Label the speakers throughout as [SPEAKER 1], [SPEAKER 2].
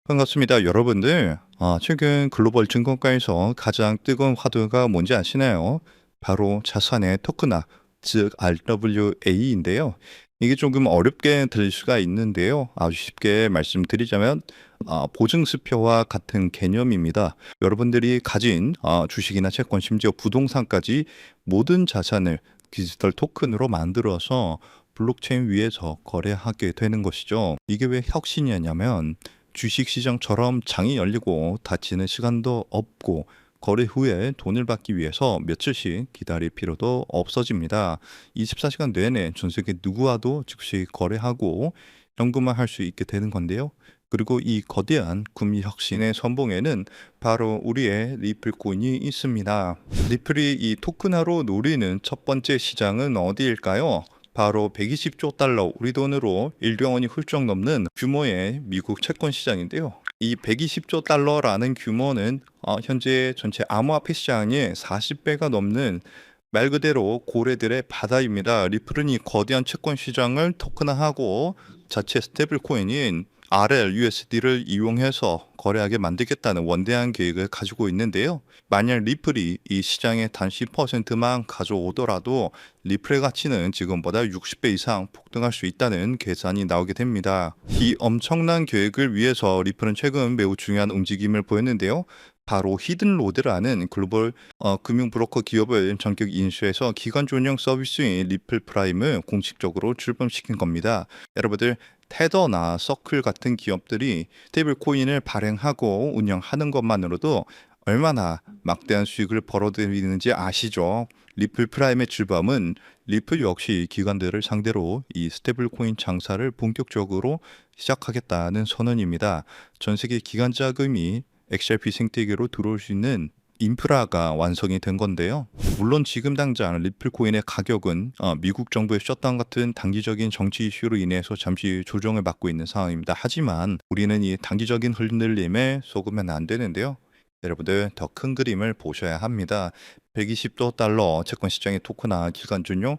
[SPEAKER 1] 반갑습니다, 여러분들. 최근 글로벌 증권가에서 가장 뜨거운 화두가 뭔지 아시나요? 바로 자산의 토큰화, 즉 RWA인데요. 이게 조금 어렵게 들릴 수가 있는데요. 아주 쉽게 말씀드리자면 보증수표와 같은 개념입니다. 여러분들이 가진 주식이나 채권, 심지어 부동산까지 모든 자산을 디지털 토큰으로 만들어서 블록체인 위에서 거래하게 되는 것이죠. 이게 왜 혁신이냐면 주식시장처럼 장이 열리고 닫히는 시간도 없고 거래 후에 돈을 받기 위해서 며칠씩 기다릴 필요도 없어집니다. 24시간 내내 전 세계 누구와도 즉시 거래하고 현금화할 수 있게 되는 건데요. 그리고 이 거대한 금리 혁신의 선봉에는 바로 우리의 리플 코인이 있습니다. 리플이 이 토큰화로 노리는 첫 번째 시장은 어디일까요? 바로 120조 달러, 우리 돈으로 1조 원이 훌쩍 넘는 규모의 미국 채권 시장인데요. 이 120조 달러라는 규모는 현재 전체 암호화폐 시장의 40배가 넘는 말 그대로 고래들의 바다입니다. 리플은 이 거대한 채권 시장을 토큰화하고 자체 스테이블 코인인 RLUSD를 이용해서 거래하게 만들겠다는 원대한 계획을 가지고 있는데요. 만약 리플이 이 시장의 단 10%만 가져오더라도 리플의 가치는 지금보다 60배 이상 폭등할 수 있다는 계산이 나오게 됩니다. 이 엄청난 계획을 위해서 리플은 최근 매우 중요한 움직임을 보였는데요. 바로 히든로드라는 글로벌 금융 브로커 기업을 전격 인수해서 기관 운영 서비스인 리플 프라임을 공식적으로 출범시킨 겁니다. 여러분들 테더나 서클 같은 기업들이 스테이블 코인을 발행하고 운영하는 것만으로도 얼마나 막대한 수익을 벌어들이는지 아시죠? 리플 프라임의 출범은 리플 역시 기관들을 상대로 이 스테이블 코인 장사를 본격적으로 시작하겠다는 선언입니다. 전 세계 기관 자금이 XRP 생태계로 들어올 수 있는 인프라가 완성이 된 건데요. 물론 지금 당장 리플 코인의 가격은 미국 정부의 셧다운 같은 단기적인 정치 이슈로 인해서 잠시 조정을 받고 있는 상황입니다. 하지만 우리는 이 단기적인 흔들림에 속으면 안 되는데요. 여러분들 더 큰 그림을 보셔야 합니다. 120조 달러 채권 시장의 토큰화 기간 준용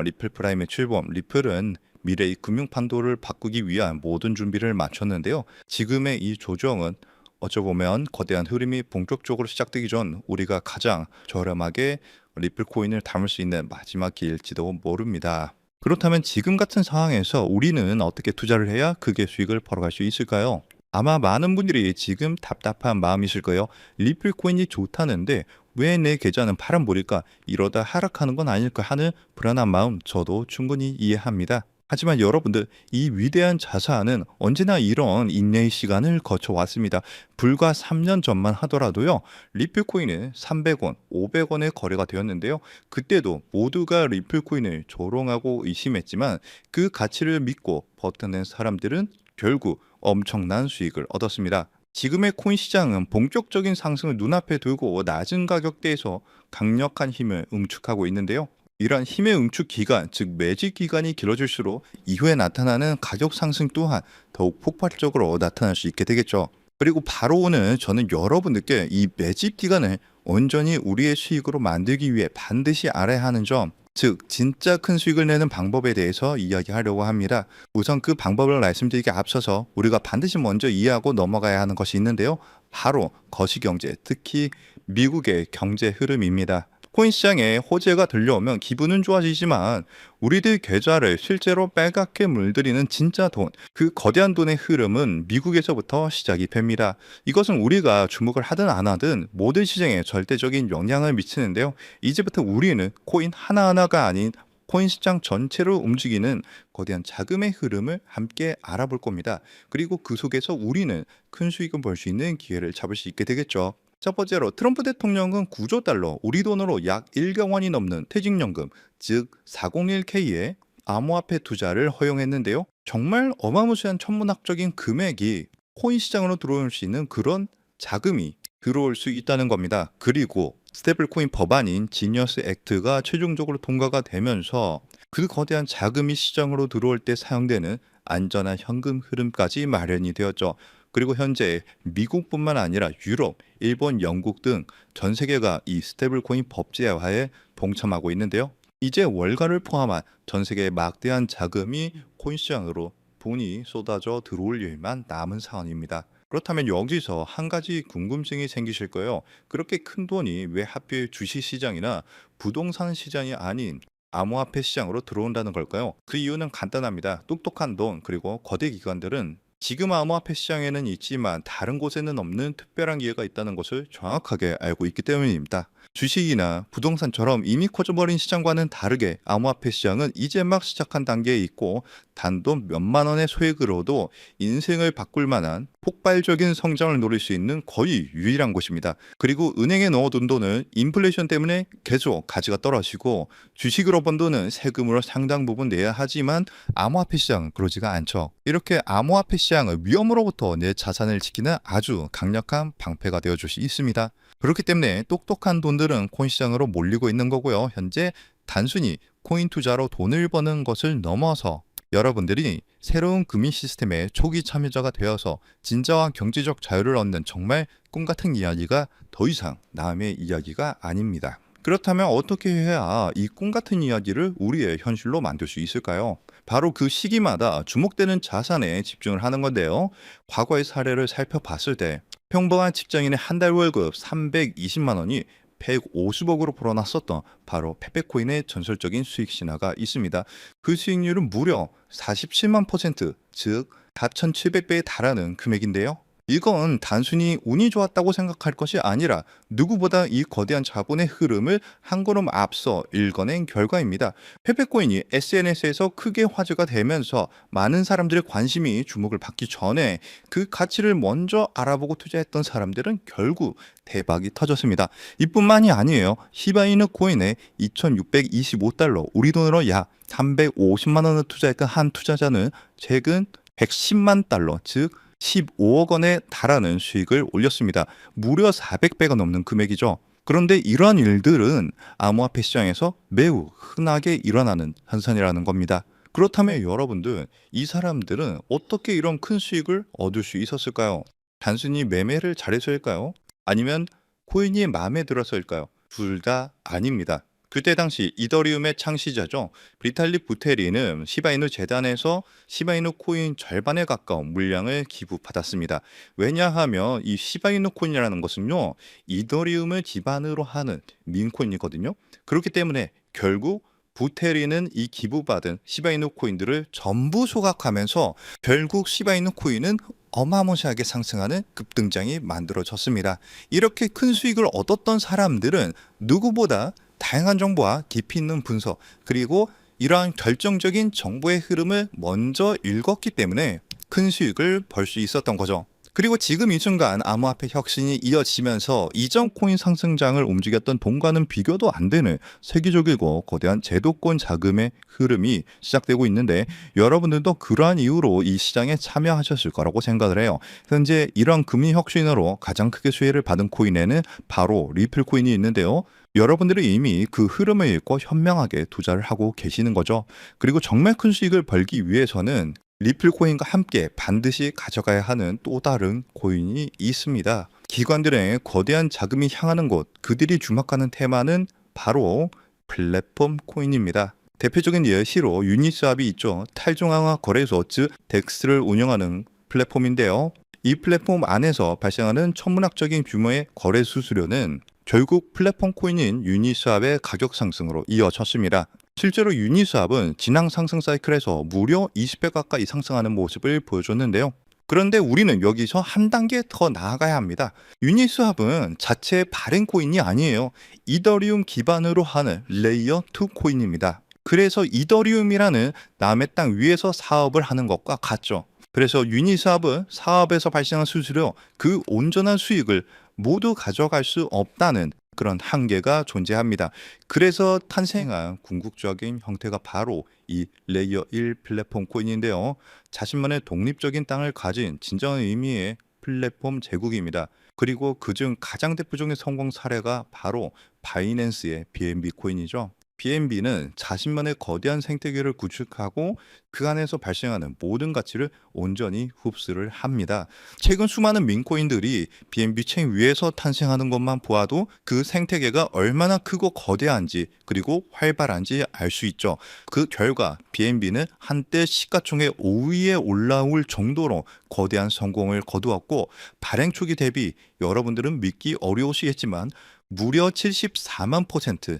[SPEAKER 1] 리플 프라임의 출범. 리플은 미래의 금융 판도를 바꾸기 위한 모든 준비를 마쳤는데요. 지금의 이 조정은 어쩌보면 거대한 흐름이 본격적으로 시작되기 전 우리가 가장 저렴하게 리플 코인을 담을 수 있는 마지막 기회일지도 모릅니다. 그렇다면 지금 같은 상황에서 우리는 어떻게 투자를 해야 크게 수익을 벌어갈 수 있을까요? 아마 많은 분들이 지금 답답한 마음이실 거예요. 리플 코인이 좋다는데 왜 내 계좌는 파란불일까? 이러다 하락하는 건 아닐까 하는 불안한 마음 저도 충분히 이해합니다. 하지만 여러분들, 이 위대한 자산은 언제나 이런 인내의 시간을 거쳐왔습니다. 불과 3년 전만 하더라도요. 리플코인은 300원, 500원에 거래가 되었는데요. 그때도 모두가 리플코인을 조롱하고 의심했지만 그 가치를 믿고 버텨낸 사람들은 결국 엄청난 수익을 얻었습니다. 지금의 코인 시장은 본격적인 상승을 눈앞에 두고 낮은 가격대에서 강력한 힘을 응축하고 있는데요. 이러한 힘의 응축 기간, 즉 매집 기간이 길어질수록 이후에 나타나는 가격 상승 또한 더욱 폭발적으로 나타날 수 있게 되겠죠. 그리고 바로 오늘 저는 여러분들께 이 매집 기간을 온전히 우리의 수익으로 만들기 위해 반드시 알아야 하는 점, 즉 진짜 큰 수익을 내는 방법에 대해서 이야기하려고 합니다. 우선 그 방법을 말씀드리기 앞서서 우리가 반드시 먼저 이해하고 넘어가야 하는 것이 있는데요. 바로 거시경제, 특히 미국의 경제 흐름입니다. 코인 시장에 호재가 들려오면 기분은 좋아지지만 우리들 계좌를 실제로 빨갛게 물들이는 진짜 돈, 그 거대한 돈의 흐름은 미국에서부터 시작이 됩니다. 이것은 우리가 주목을 하든 안 하든 모든 시장에 절대적인 영향을 미치는데요. 이제부터 우리는 코인 하나하나가 아닌 코인 시장 전체로 움직이는 거대한 자금의 흐름을 함께 알아볼 겁니다. 그리고 그 속에서 우리는 큰 수익을 벌 수 있는 기회를 잡을 수 있게 되겠죠. 첫 번째로 트럼프 대통령은 9조 달러, 우리 돈으로 약 1경 원이 넘는 퇴직연금, 즉 401k의 암호화폐 투자를 허용했는데요. 정말 어마무시한 천문학적인 금액이 코인 시장으로 들어올 수 있는 그런 자금이 들어올 수 있다는 겁니다. 그리고 스테이블 코인 법안인 지니어스 액트가 최종적으로 통과가 되면서 그 거대한 자금이 시장으로 들어올 때 사용되는 안전한 현금 흐름까지 마련이 되었죠. 그리고 현재 미국뿐만 아니라 유럽, 일본, 영국 등 전 세계가 이 스테이블 코인 법제화에 동참하고 있는데요. 이제 월가를 포함한 전 세계의 막대한 자금이 코인 시장으로 돈이 쏟아져 들어올 일만 남은 상황입니다. 그렇다면 여기서 한 가지 궁금증이 생기실 거예요. 그렇게 큰 돈이 왜 하필 주식 시장이나 부동산 시장이 아닌 암호화폐 시장으로 들어온다는 걸까요? 그 이유는 간단합니다. 똑똑한 돈, 그리고 거대 기관들은 지금 암호화폐 시장에는 있지만 다른 곳에는 없는 특별한 기회가 있다는 것을 정확하게 알고 있기 때문입니다. 주식이나 부동산처럼 이미 커져버린 시장과는 다르게 암호화폐 시장은 이제 막 시작한 단계에 있고, 단돈 몇만 원의 소액으로도 인생을 바꿀 만한 폭발적인 성장을 노릴 수 있는 거의 유일한 곳입니다. 그리고 은행에 넣어둔 돈은 인플레이션 때문에 계속 가치가 떨어지고, 주식으로 번 돈은 세금으로 상당 부분 내야 하지만 암호화폐 시장은 그러지가 않죠. 이렇게 암호화폐 시장을 위험으로부터 내 자산을 지키는 아주 강력한 방패가 되어줄 수 있습니다. 그렇기 때문에 똑똑한 돈들은 코인 시장으로 몰리고 있는 거고요. 현재 단순히 코인 투자로 돈을 버는 것을 넘어서 여러분들이 새로운 금융 시스템의 초기 참여자가 되어서 진정한 경제적 자유를 얻는 정말 꿈같은 이야기가 더 이상 남의 이야기가 아닙니다. 그렇다면 어떻게 해야 이 꿈같은 이야기를 우리의 현실로 만들 수 있을까요? 바로 그 시기마다 주목되는 자산에 집중을 하는 건데요. 과거의 사례를 살펴봤을 때 평범한 직장인의 한 달 월급 320만 원이 150억으로 불어났었던 바로 페페코인의 전설적인 수익 신화가 있습니다. 그 수익률은 무려 47만 퍼센트, 즉 4,700배에 달하는 금액인데요. 이건 단순히 운이 좋았다고 생각할 것이 아니라 누구보다 이 거대한 자본의 흐름을 한 걸음 앞서 읽어낸 결과입니다. 페페코인이 SNS에서 크게 화제가 되면서 많은 사람들의 관심이 주목을 받기 전에 그 가치를 먼저 알아보고 투자했던 사람들은 결국 대박이 터졌습니다. 이뿐만이 아니에요. 시바이누 코인에 2,625달러, 우리 돈으로 약 350만 원을 투자했던 한 투자자는 최근 110만 달러, 즉 15억 원에 달하는 수익을 올렸습니다. 무려 400배가 넘는 금액이죠. 그런데 이러한 일들은 암호화폐 시장에서 매우 흔하게 일어나는 현상이라는 겁니다. 그렇다면 여러분들, 이 사람들은 어떻게 이런 큰 수익을 얻을 수 있었을까요? 단순히 매매를 잘해서일까요? 아니면 코인이 마음에 들어서일까요? 둘 다 아닙니다. 그때 당시 이더리움의 창시자죠. 비탈릭 부테린은 시바이누 재단에서 시바이누 코인 절반에 가까운 물량을 기부받았습니다. 왜냐하면 이 시바이누 코인이라는 것은요, 이더리움을 기반으로 하는 민코인이거든요. 그렇기 때문에 결국 부테린은 이 기부받은 시바이누 코인들을 전부 소각하면서 결국 시바이누 코인은 어마무시하게 상승하는 급등장이 만들어졌습니다. 이렇게 큰 수익을 얻었던 사람들은 누구보다 다양한 정보와 깊이 있는 분석, 그리고 이러한 결정적인 정보의 흐름을 먼저 읽었기 때문에 큰 수익을 벌 수 있었던 거죠. 그리고 지금 이 순간 암호화폐 혁신이 이어지면서 이전 코인 상승장을 움직였던 돈과는 비교도 안 되는 세계적이고 거대한 제도권 자금의 흐름이 시작되고 있는데, 여러분들도 그러한 이유로 이 시장에 참여하셨을 거라고 생각을 해요. 현재 이러한 금융 혁신으로 가장 크게 수혜를 받은 코인에는 바로 리플 코인이 있는데요. 여러분들이 이미 그 흐름을 읽고 현명하게 투자를 하고 계시는 거죠. 그리고 정말 큰 수익을 벌기 위해서는 리플 코인과 함께 반드시 가져가야 하는 또 다른 코인이 있습니다. 기관들의 거대한 자금이 향하는 곳, 그들이 주목하는 테마는 바로 플랫폼 코인입니다. 대표적인 예시로 유니스왑이 있죠. 탈중앙화 거래소, 즉 덱스를 운영하는 플랫폼인데요. 이 플랫폼 안에서 발생하는 천문학적인 규모의 거래 수수료는 결국 플랫폼 코인인 유니스왑의 가격 상승으로 이어졌습니다. 실제로 유니스왑은 지난 상승 사이클에서 무려 20배 가까이 상승하는 모습을 보여줬는데요. 그런데 우리는 여기서 한 단계 더 나아가야 합니다. 유니스왑은 자체 발행 코인이 아니에요. 이더리움 기반으로 하는 레이어 2 코인입니다. 그래서 이더리움이라는 남의 땅 위에서 사업을 하는 것과 같죠. 그래서 유니스왑은 사업에서 발생한 수수료, 그 온전한 수익을 모두 가져갈 수 없다는 그런 한계가 존재합니다. 그래서 탄생한 궁극적인 형태가 바로 이 레이어 1 플랫폼 코인인데요. 자신만의 독립적인 땅을 가진 진정한 의미의 플랫폼 제국입니다. 그리고 그중 가장 대표적인 성공 사례가 바로 바이낸스의 BNB 코인이죠. BNB는 자신만의 거대한 생태계를 구축하고 그 안에서 발생하는 모든 가치를 온전히 흡수를 합니다. 최근 수많은 민코인들이 BNB 체인 위에서 탄생하는 것만 보아도 그 생태계가 얼마나 크고 거대한지 그리고 활발한지 알 수 있죠. 그 결과 BNB는 한때 시가총액 5위에 올라올 정도로 거대한 성공을 거두었고, 발행 초기 대비 여러분들은 믿기 어려우시겠지만 무려 74만 퍼센트,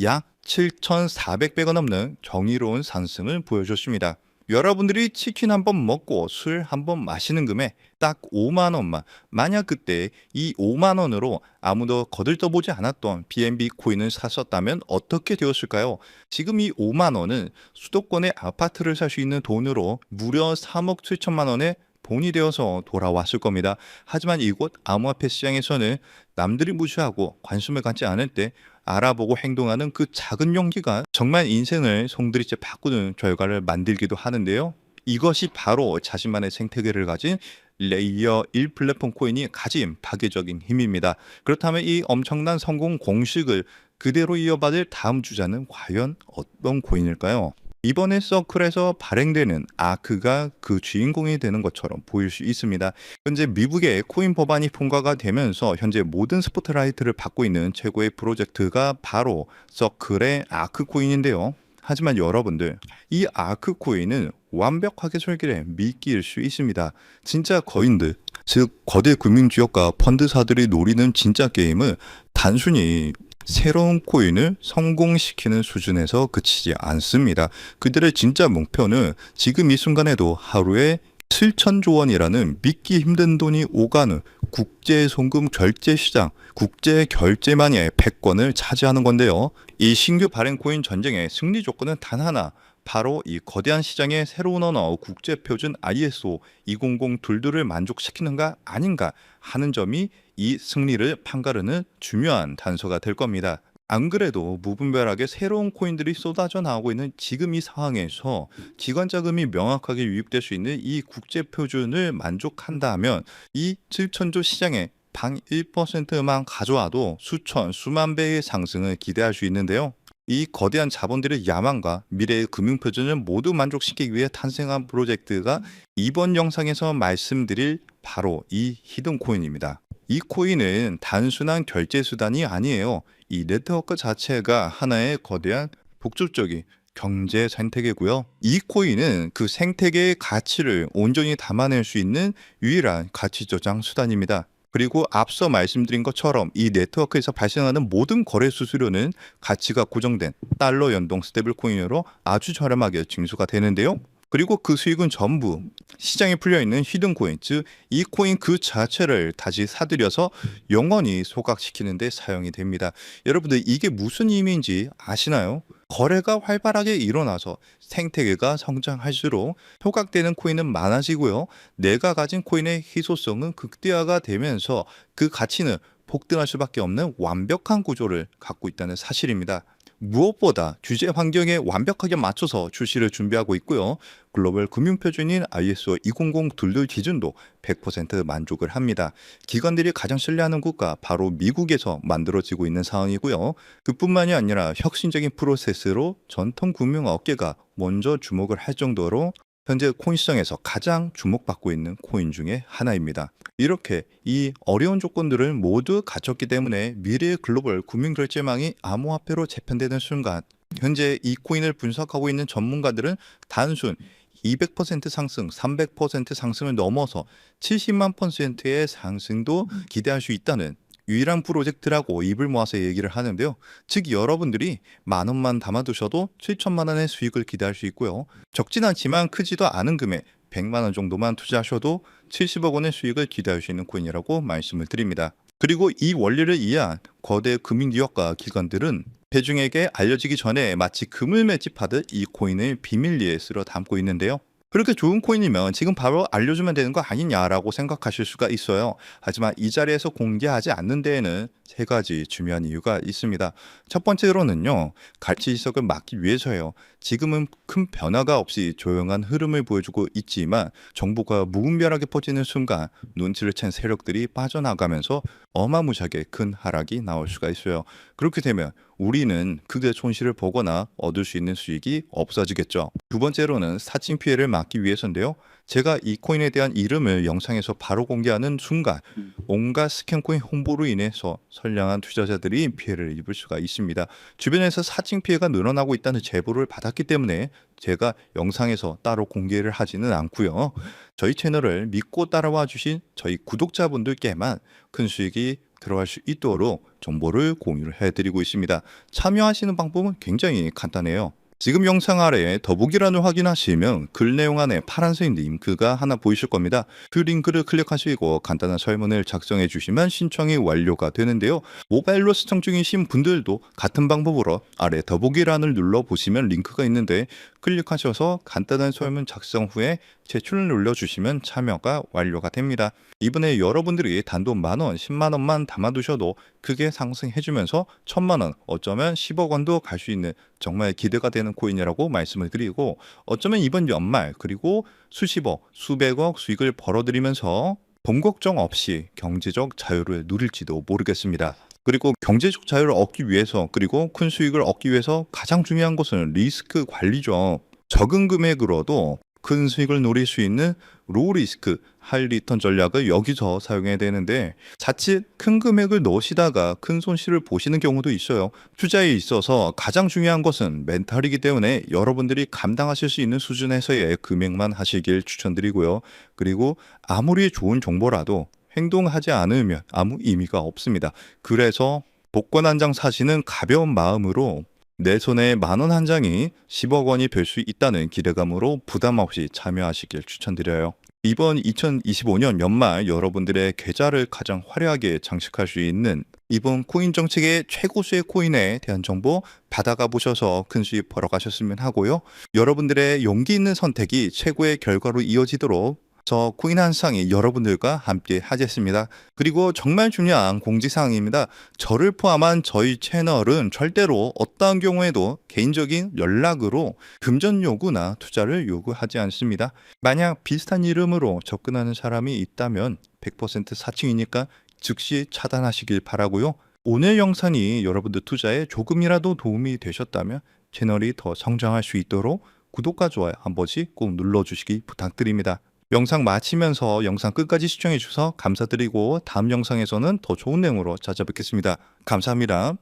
[SPEAKER 1] 약 7,400배가 넘는 경이로운 상승을 보여줬습니다. 여러분들이 치킨 한 번 먹고 술 한 번 마시는 금액 딱 5만 원만, 만약 그때 이 5만 원으로 아무도 거들떠보지 않았던 BNB 코인을 샀었다면 어떻게 되었을까요? 지금 이 5만 원은 수도권의 아파트를 살 수 있는 돈으로 무려 3억 7천만 원의 본이 되어서 돌아왔을 겁니다. 하지만 이곳 암호화폐 시장에서는 남들이 무시하고 관심을 갖지 않을 때 알아보고 행동하는 그 작은 용기가 정말 인생을 송두리째 바꾸는 결과를 만들기도 하는데요. 이것이 바로 자신만의 생태계를 가진 레이어 1 플랫폼 코인이 가진 파괴적인 힘입니다. 그렇다면 이 엄청난 성공 공식을 그대로 이어받을 다음 주자는 과연 어떤 코인일까요? 이번에 서클에서 발행되는 아크가 그 주인공이 되는 것처럼 보일 수 있습니다. 현재 미국의 코인 법안이 통과가 되면서 현재 모든 스포트라이트를 받고 있는 최고의 프로젝트가 바로 서클의 아크 코인인데요. 하지만 여러분들, 이 아크 코인은 완벽하게 설계된 미끼일 수 있습니다. 진짜 거인들, 즉 거대 금융지역과 펀드사들이 노리는 진짜 게임은 단순히 새로운 코인을 성공시키는 수준에서 그치지 않습니다. 그들의 진짜 목표는 지금 이 순간에도 하루에 7천조 원이라는 믿기 힘든 돈이 오가는 국제 송금 결제 시장, 국제 결제만의 패권을 차지하는 건데요. 이 신규 발행 코인 전쟁의 승리 조건은 단 하나, 바로 이 거대한 시장의 새로운 언어 국제 표준 ISO 20022를 만족시키는가 아닌가 하는 점이 이 승리를 판가르는 중요한 단서가 될 겁니다. 안 그래도 무분별하게 새로운 코인들이 쏟아져 나오고 있는 지금 이 상황에서 기관 자금이 명확하게 유입될 수 있는 이 국제 표준을 만족한다면 이 7천조 시장에 방 1%만 가져와도 수천, 수만 배의 상승을 기대할 수 있는데요. 이 거대한 자본들의 야망과 미래의 금융표준을 모두 만족시키기 위해 탄생한 프로젝트가 이번 영상에서 말씀드릴 바로 이 히든 코인입니다. 이 코인은 단순한 결제 수단이 아니에요. 이 네트워크 자체가 하나의 거대한 복잡적인 경제 생태계고요. 이 코인은 그 생태계의 가치를 온전히 담아낼 수 있는 유일한 가치 저장 수단입니다. 그리고 앞서 말씀드린 것처럼 이 네트워크에서 발생하는 모든 거래 수수료는 가치가 고정된 달러 연동 스테이블 코인으로 아주 저렴하게 징수가 되는데요. 그리고 그 수익은 전부 시장에 풀려있는 히든 코인, 즉 이 코인 그 자체를 다시 사들여서 영원히 소각시키는 데 사용이 됩니다. 여러분들, 이게 무슨 의미인지 아시나요? 거래가 활발하게 일어나서 생태계가 성장할수록 소각되는 코인은 많아지고요. 내가 가진 코인의 희소성은 극대화가 되면서 그 가치는 폭등할 수밖에 없는 완벽한 구조를 갖고 있다는 사실입니다. 무엇보다 규제 환경에 완벽하게 맞춰서 출시를 준비하고 있고요. 글로벌 금융표준인 ISO 20022 기준도 100% 만족을 합니다. 기관들이 가장 신뢰하는 국가 바로 미국에서 만들어지고 있는 상황이고요. 그뿐만이 아니라 혁신적인 프로세스로 전통 금융 업계가 먼저 주목을 할 정도로 현재 코인 시장에서 가장 주목받고 있는 코인 중에 하나입니다. 이렇게 이 어려운 조건들을 모두 갖췄기 때문에 미래의 글로벌 금융결제망이 암호화폐로 재편되는 순간, 현재 이 코인을 분석하고 있는 전문가들은 단순 200% 상승, 300% 상승을 넘어서 70만 %의 상승도 기대할 수 있다는 유일한 프로젝트라고 입을 모아서 얘기를 하는데요. 즉 여러분들이 만 원만 담아두셔도 7천만 원의 수익을 기대할 수 있고요. 적진 않지만 크지도 않은 금액 100만 원 정도만 투자하셔도 70억 원의 수익을 기대할 수 있는 코인이라고 말씀을 드립니다. 그리고 이 원리를 이해한 거대 금융기업과 기관들은 대중에게 알려지기 전에 마치 금을 매집하듯 이 코인을 비밀리에 쓸어 담고 있는데요. 그렇게 좋은 코인이면 지금 바로 알려주면 되는 거 아니냐라고 생각하실 수가 있어요. 하지만 이 자리에서 공개하지 않는 데에는 세 가지 중요한 이유가 있습니다. 첫 번째로는요, 가치 이석을 막기 위해서예요. 지금은 큰 변화가 없이 조용한 흐름을 보여주고 있지만 정보가 무분별하게 퍼지는 순간 눈치를 챈 세력들이 빠져나가면서 어마무시하게 큰 하락이 나올 수가 있어요. 그렇게 되면 우리는 크게 손실을 보거나 얻을 수 있는 수익이 없어지겠죠. 두 번째로는 사칭 피해를 막기 위해서인데요. 제가 이 코인에 대한 이름을 영상에서 바로 공개하는 순간 온갖 스캔코인 홍보로 인해서 선량한 투자자들이 피해를 입을 수가 있습니다. 주변에서 사칭 피해가 늘어나고 있다는 제보를 받았기 때문에 제가 영상에서 따로 공개를 하지는 않고요. 저희 채널을 믿고 따라와 주신 저희 구독자분들께만 큰 수익이 들어갈 수 있도록 정보를 공유를 해드리고 있습니다. 참여하시는 방법은 굉장히 간단해요. 지금 영상 아래에 더보기란을 확인하시면 글 내용 안에 파란색 링크가 하나 보이실 겁니다. 그 링크를 클릭하시고 간단한 설문을 작성해 주시면 신청이 완료가 되는데요. 모바일로 시청 중이신 분들도 같은 방법으로 아래 더보기란을 눌러보시면 링크가 있는데 클릭하셔서 간단한 설문 작성 후에 제출을 눌러주시면 참여가 완료가 됩니다. 이번에 여러분들이 단돈 만원, 10만원만 담아두셔도 크게 상승해주면서 1000만원, 어쩌면 10억 원도 갈 수 있는 정말 기대가 되는 코인이라고 말씀을 드리고, 어쩌면 이번 연말 그리고 수십억, 수백억 수익을 벌어들이면서 돈 걱정 없이 경제적 자유를 누릴지도 모르겠습니다. 그리고 경제적 자유를 얻기 위해서, 그리고 큰 수익을 얻기 위해서 가장 중요한 것은 리스크 관리죠. 적은 금액으로도 큰 수익을 노릴 수 있는 로우리스크 하이 리턴 전략을 여기서 사용해야 되는데, 자칫 큰 금액을 넣으시다가 큰 손실을 보시는 경우도 있어요. 투자에 있어서 가장 중요한 것은 멘탈이기 때문에 여러분들이 감당하실 수 있는 수준에서의 금액만 하시길 추천드리고요. 그리고 아무리 좋은 정보라도 행동하지 않으면 아무 의미가 없습니다. 그래서 복권 한 장 사시는 가벼운 마음으로 내 손에 만원 한 장이 10억 원이 될 수 있다는 기대감으로 부담 없이 참여하시길 추천드려요. 이번 2025년 연말 여러분들의 계좌를 가장 화려하게 장식할 수 있는 이번 코인 정책의 최고수의 코인에 대한 정보 받아가 보셔서 큰 수익 벌어가셨으면 하고요. 여러분들의 용기 있는 선택이 최고의 결과로 이어지도록 저 코인 한 쌍이 여러분들과 함께 하겠습니다. 그리고 정말 중요한 공지사항입니다. 저를 포함한 저희 채널은 절대로 어떠한 경우에도 개인적인 연락으로 금전 요구나 투자를 요구하지 않습니다. 만약 비슷한 이름으로 접근하는 사람이 있다면 100% 사칭이니까 즉시 차단하시길 바라고요. 오늘 영상이 여러분들 투자에 조금이라도 도움이 되셨다면 채널이 더 성장할 수 있도록 구독과 좋아요 한 번씩 꼭 눌러주시기 부탁드립니다. 영상 마치면서 영상 끝까지 시청해 주셔서 감사드리고 다음 영상에서는 더 좋은 내용으로 찾아뵙겠습니다. 감사합니다.